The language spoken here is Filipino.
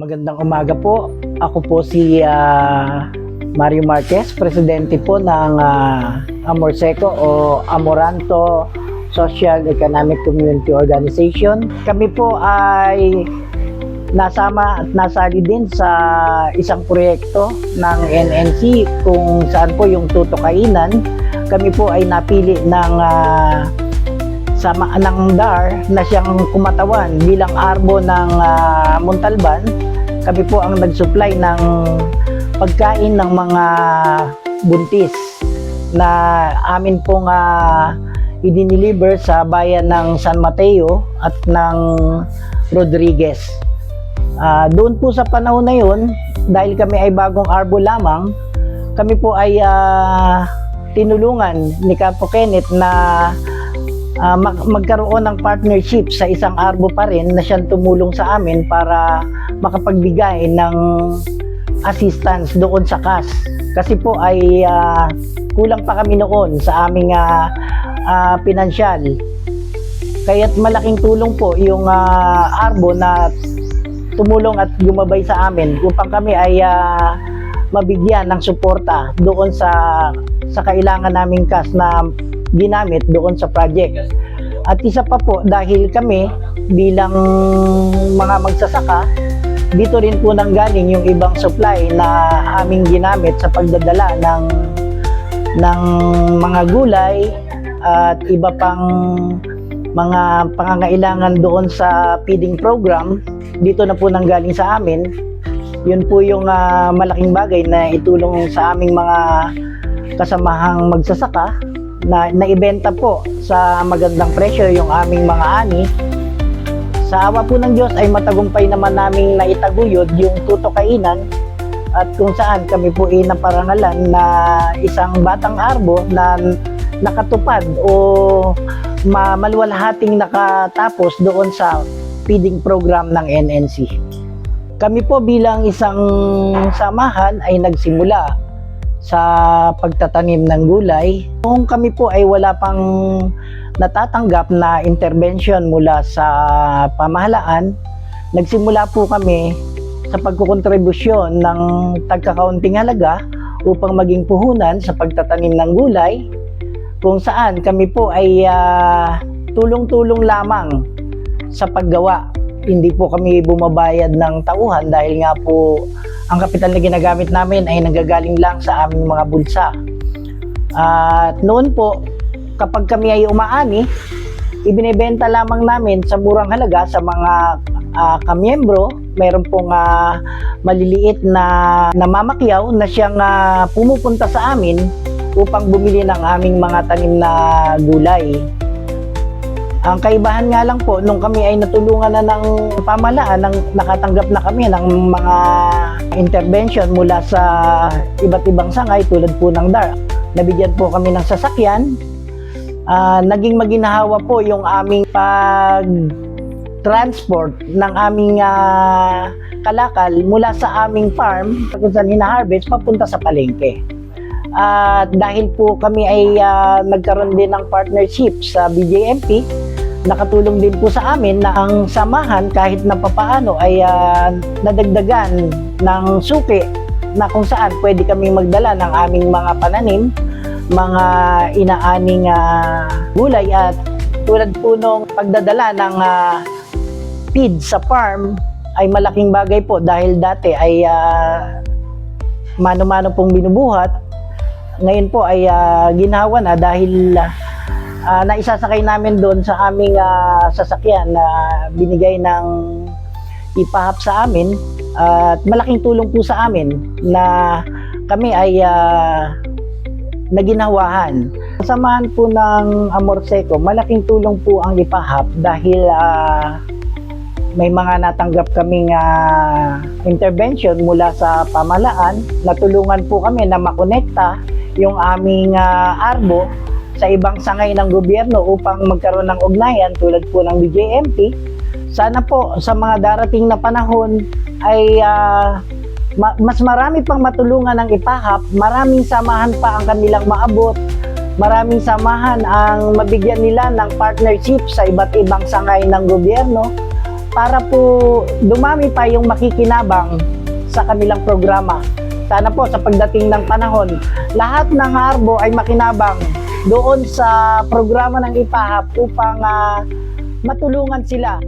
Magandang umaga po. Ako po si Mario Marquez, presidente po ng Amorseco o Amoranto Social Economic Community Organization. Kami po ay nasama at nasali din sa isang proyekto ng NNC kung saan po yung tutokainan. Kami po ay napili ng DAR na siyang kumatawan bilang arbo ng Montalban. Kami po ang nag-supply ng pagkain ng mga buntis na amin pong i-deliver sa bayan ng San Mateo at ng Rodriguez. Doon po sa panahon na yun, dahil kami ay bagong arbo lamang, kami po ay tinulungan ni Capo Kenneth na magkaroon ng partnership sa isang arbo pa rin na siyang tumulong sa amin para makapagbigay ng assistance doon sa CAS. Kasi po ay kulang pa kami noon sa aming pinansyal. Kaya't malaking tulong po yung arbo na tumulong at gumabay sa amin upang kami ay mabigyan ng suporta doon sa kailangan naming CAS na ginamit doon sa project. At isa pa po, dahil kami bilang mga magsasaka, dito rin po nanggaling yung ibang supply na aming ginamit sa pagdadala ng mga gulay at iba pang mga pangangailangan doon sa feeding program. Dito na po nanggaling sa amin. Yun po yung malaking bagay na itulong sa aming mga kasamahang magsasaka na naibenta po sa magandang presyo yung aming mga ani. Sa awa po ng Diyos ay matagumpay naman naming naitaguyod yung tutokainan at kung saan kami po naparangalan na isang batang arbo na nakatupad o maluwalhating nakatapos doon sa feeding program ng NNC. Kami po bilang isang samahan ay nagsimula sa pagtatanim ng gulay. Noong kami po ay wala pang natatanggap na intervention mula sa pamahalaan, nagsimula po kami sa pagkukontribusyon ng tagkakaunting halaga upang maging puhunan sa pagtatanim ng gulay, kung saan kami po ay tulong-tulong lamang sa paggawa. Hindi po kami bumabayad ng tauhan dahil nga po ang kapital na ginagamit namin ay nanggagaling lang sa aming mga bulsa. At noon po, kapag kami ay umaani, ibinebenta lamang namin sa murang halaga sa mga kamiyembro. Mayroon pong maliliit na namamakyaw na siyang pumupunta sa amin upang bumili ng aming mga tanim na gulay. Ang kaibahan nga lang po, nung kami ay natulungan na ng pamahalaan, nakatanggap na kami ng mga intervention mula sa iba't ibang sangay tulad po ng DAR. Nabigyan po kami ng sasakyan. Naging maginahawa po yung aming pag-transport ng aming kalakal mula sa aming farm kung saan hina-harvest papunta sa palengke. At dahil po kami ay nagkaroon din ng partnership sa BJMP, nakatulong din po sa amin na ang samahan kahit na papaano ay nadagdagan ng suki na kung saan pwede kami magdala ng aming mga pananim, mga inaaning gulay at tulad po nung pagdadala ng feed sa farm ay malaking bagay po dahil dati ay mano-mano pong binubuhat. Ngayon po ay ginawa na dahil naisasakay namin doon sa aming sasakyan na binigay ng ipahap sa amin at malaking tulong po sa amin na kami ay naginawahan. Kasamahan po ng Amorseco, malaking tulong po ang ipahap dahil may mga natanggap kaming intervention mula sa pamahalaan. Natulungan po kami na makonekta yung aming arbo sa ibang sangay ng gobyerno upang magkaroon ng ugnayan tulad po ng BJMP. Sana po sa mga darating na panahon ay mas marami pang matulungan ng ipahap, maraming samahan pa ang kanilang maabot, maraming samahan ang mabigyan nila ng partnership sa iba't ibang sangay ng gobyerno para po dumami pa yung makikinabang sa kanilang programa. Sana po sa pagdating ng panahon, lahat ng Harbo ay makinabang doon sa programa ng IPAHAP upang matulungan sila